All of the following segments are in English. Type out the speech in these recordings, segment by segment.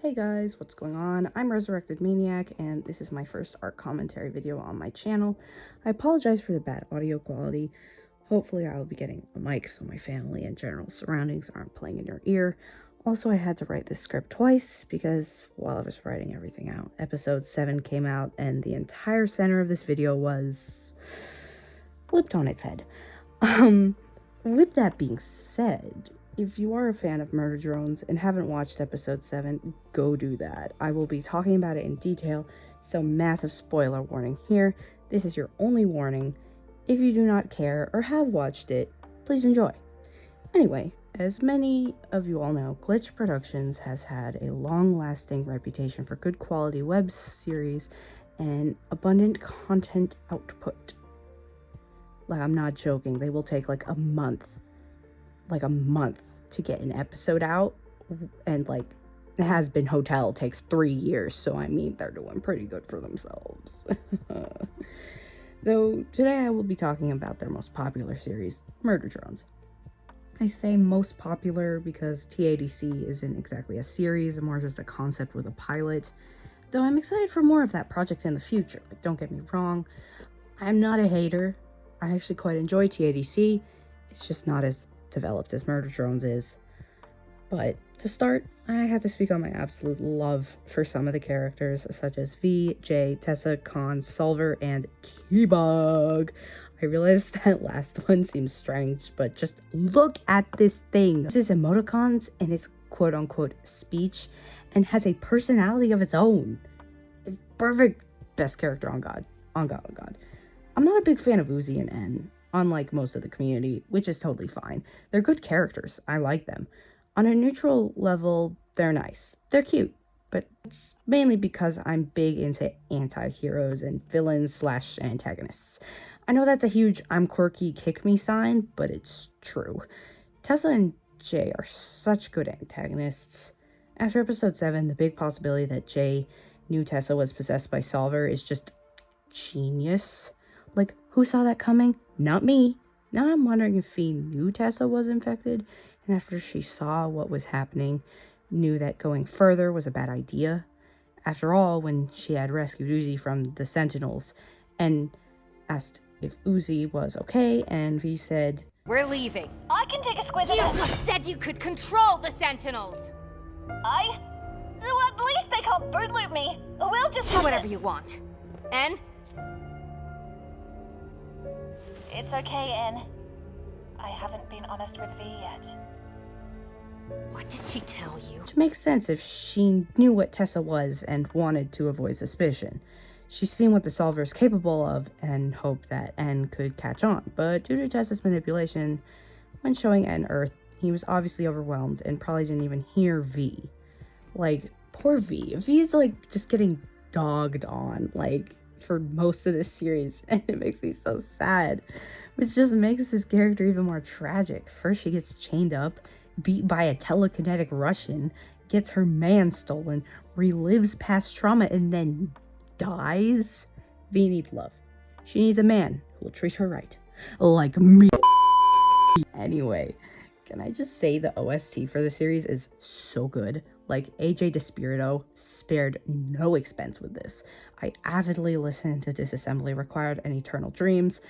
Hey guys, what's going on? I'm Resurrected Maniac, and this is my first art commentary video on my channel. I apologize for the bad audio quality. Hopefully I will be getting a mic so my family and general surroundings aren't playing in your ear. Also, I had to write this script twice because while I was writing everything out, episode 7 came out and the entire center of this video was flipped on its head. With that being said, if you are a fan of Murder Drones and haven't watched episode 7, go do that. I will be talking about it in detail, so massive spoiler warning here. This is your only warning. If you do not care or have watched it, please enjoy. Anyway, as many of you all know, Glitch Productions has had a long-lasting reputation for good quality web series and abundant content output. Like, I'm not joking, they will take like a month to get an episode out, and like Has Been Hotel takes 3 years, so I mean they're doing pretty good for themselves. Though today I will be talking about their most popular series, Murder Drones. I say most popular because TADC isn't exactly a series, more just a concept with a pilot, though I'm excited for more of that project in the future. Like, don't get me wrong, I'm not a hater. I actually quite enjoy TADC, it's just not as developed as Murder Drones is. But to start, I have to speak on my absolute love for some of the characters, such as V, Jay, Tessa, Khan, Solver, and Keybug. I realize that last one seems strange, but just look at this thing. It uses emoticons in its quote-unquote speech and has a personality of its own. It's perfect. Best character on God. On God. I'm not a big fan of Uzi and N, unlike most of the community, which is totally fine. They're good characters. I like them. On a neutral level, they're nice. They're cute, but it's mainly because I'm big into anti-heroes and villains/antagonists. I know that's a huge I'm quirky kick me sign, but it's true. Tessa and Jay are such good antagonists. After episode 7, the big possibility that Jay knew Tessa was possessed by Solver is just genius. Like, who saw that coming? Not me. Now I'm wondering if he knew Tessa was infected, and after she saw what was happening, knew that going further was a bad idea. After all, when she had rescued Uzi from the Sentinels and asked if Uzi was okay, and V said, "We're leaving." I can take a squint at You said you could control the Sentinels. Well, at least they can't boot loop me. We'll just Do whatever you want. And It's okay, Anne. I haven't been honest with V yet. what did she tell you? which makes sense if she knew what Tessa was and wanted to avoid suspicion. She's seen what the Solver is capable of and hoped that N could catch on, but due to Tessa's manipulation, when showing N Earth, he was obviously overwhelmed and probably didn't even hear V. Like, poor V. V is like just getting dogged on, like, for most of this series, and it makes me so sad, which just makes this character even more tragic. First she gets chained up, beat by a telekinetic Russian, gets her man stolen, relives past trauma, and then dies. V needs love. She needs a man who will treat her right, like me. Anyway, can I just say the OST for the series is so good? Like, AJ Despirito spared no expense with this. I avidly listen to Disassembly Required and Eternal Dreams.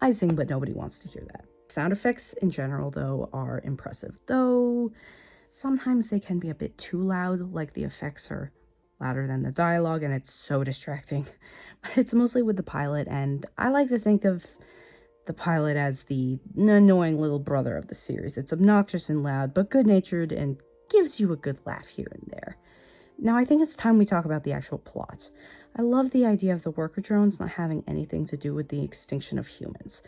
I sing, but nobody wants to hear that. Sound effects in general, though, are impressive, though sometimes they can be a bit too loud, like the effects are louder than the dialogue, and it's so distracting. But it's mostly with the pilot, and I like to think of the pilot as the annoying little brother of the series. It's obnoxious and loud, but good-natured and gives you a good laugh here and there. Now I think it's time we talk about the actual plot. I love the idea of the worker drones not having anything to do with the extinction of humans.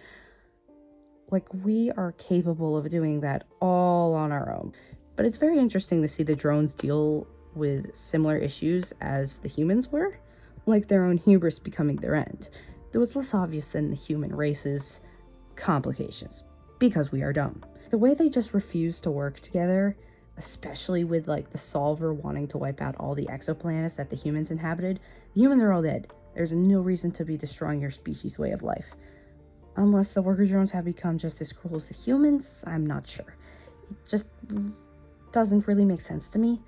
Like, we are capable of doing that all on our own. But it's very interesting to see the drones deal with similar issues as the humans were, like their own hubris becoming their end. Though it's less obvious than the human race's complications, because we are dumb. The way they just refuse to work together, especially with like the Solver wanting to wipe out all the exoplanets that the humans inhabited. The humans are all dead. There's no reason to be destroying your species' way of life. Unless the worker drones have become just as cruel as the humans, I'm not sure. It just doesn't really make sense to me.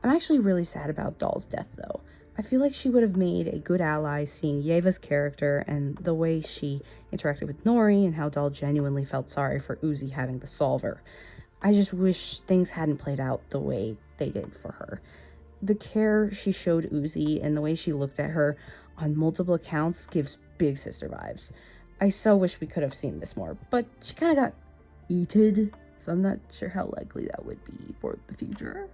I'm actually really sad about Doll's death, though. I feel like she would have made a good ally, seeing Yeva's character and the way she interacted with Nori and how Doll genuinely felt sorry for Uzi having the solver. I just wish things hadn't played out the way they did for her. The care she showed Uzi and the way she looked at her on multiple accounts gives big sister vibes. I so wish we could have seen this more, but she kind of got eated, so I'm not sure how likely that would be for the future.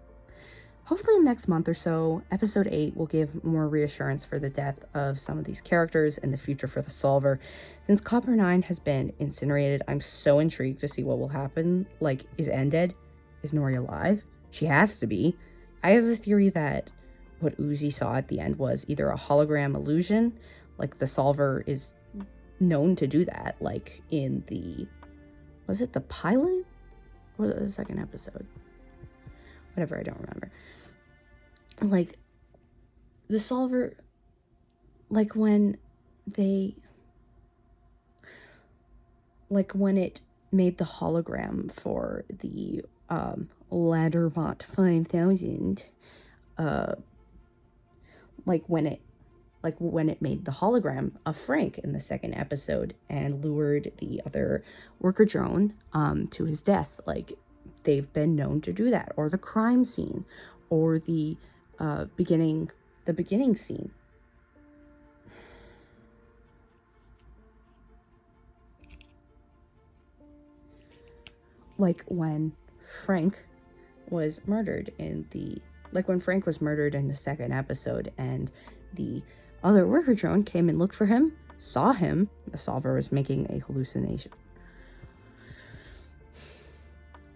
Hopefully in the next month or so, episode 8 will give more reassurance for the death of some of these characters and the future for the solver. Since Copper 9 has been incinerated, I'm so intrigued to see what will happen. Like, is N dead? Is Nori alive? She has to be. I have a theory that what Uzi saw at the end was either a hologram illusion, like the solver is known to do that, like in the, was it the pilot? Or the second episode? Whatever, I don't remember. Like, the solver, like when it made the hologram for the Ladderbot 5000, like when it made the hologram of Frank in the second episode and lured the other worker drone to his death. Like, they've been known to do that. Or the crime scene, or the beginning scene. Like when Frank was murdered in the second episode, and the other worker drone came and looked for him, saw him, the solver was making a hallucination.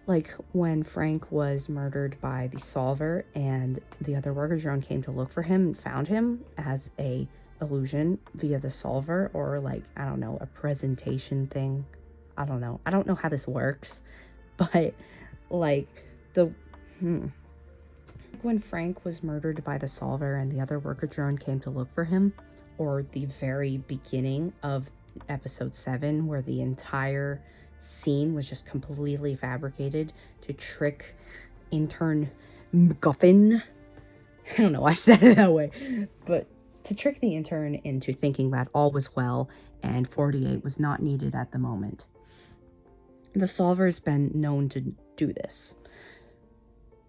Like when Frank was murdered by the solver and the other worker drone came to look for him and found him as a illusion via the solver, or like, I don't know, a presentation thing. I don't know how this works, but like when Frank was murdered by the solver and the other worker drone came to look for him, or the very beginning of episode 7 where the entire scene was just completely fabricated to trick intern McGuffin. I don't know why I said it that way, but to trick the intern into thinking that all was well and 48 was not needed at the moment. The solver's been known to do this.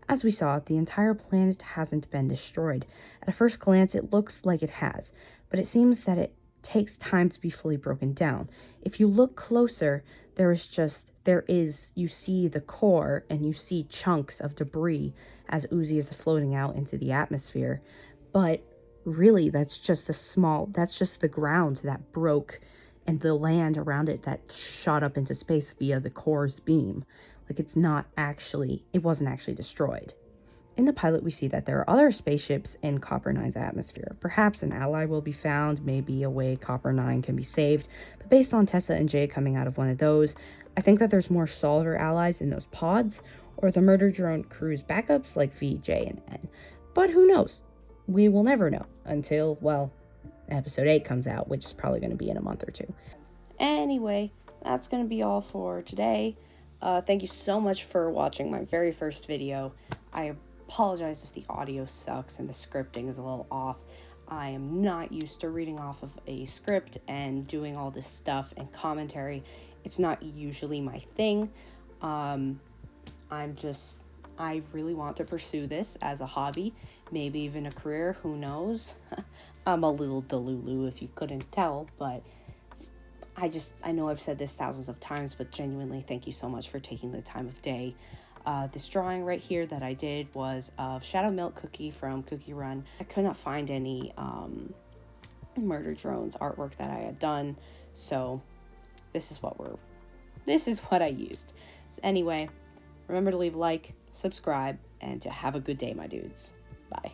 As we saw, the entire planet hasn't been destroyed. At a first glance, it looks like it has, but it seems that it takes time to be fully broken down. If you look closer, you see the core and you see chunks of debris as Uzi is floating out into the atmosphere. But really, that's just the ground that broke and the land around it that shot up into space via the core's beam. Like, it wasn't actually destroyed. In the pilot, we see that there are other spaceships in Copper 9's atmosphere. Perhaps an ally will be found, maybe a way Copper 9 can be saved, but based on Tessa and Jay coming out of one of those, I think that there's more solver allies in those pods, or the murder drone crew's backups like V, J, and N. But who knows? We will never know until, well, episode 8 comes out, which is probably going to be in a month or two. Anyway, that's going to be all for today. Thank you so much for watching my very first video. I apologize if the audio sucks and the scripting is a little off. I am not used to reading off of a script and doing all this stuff and commentary. It's not usually my thing. I really want to pursue this as a hobby, maybe even a career, who knows? I'm a little delulu if you couldn't tell, but I know I've said this thousands of times, but genuinely thank you so much for taking the time of day. This drawing right here that I did was of Shadow Milk Cookie from Cookie Run. I could not find any Murder Drones artwork that I had done, so this is what I used. So anyway, remember to leave a like, subscribe, and to have a good day, my dudes. Bye.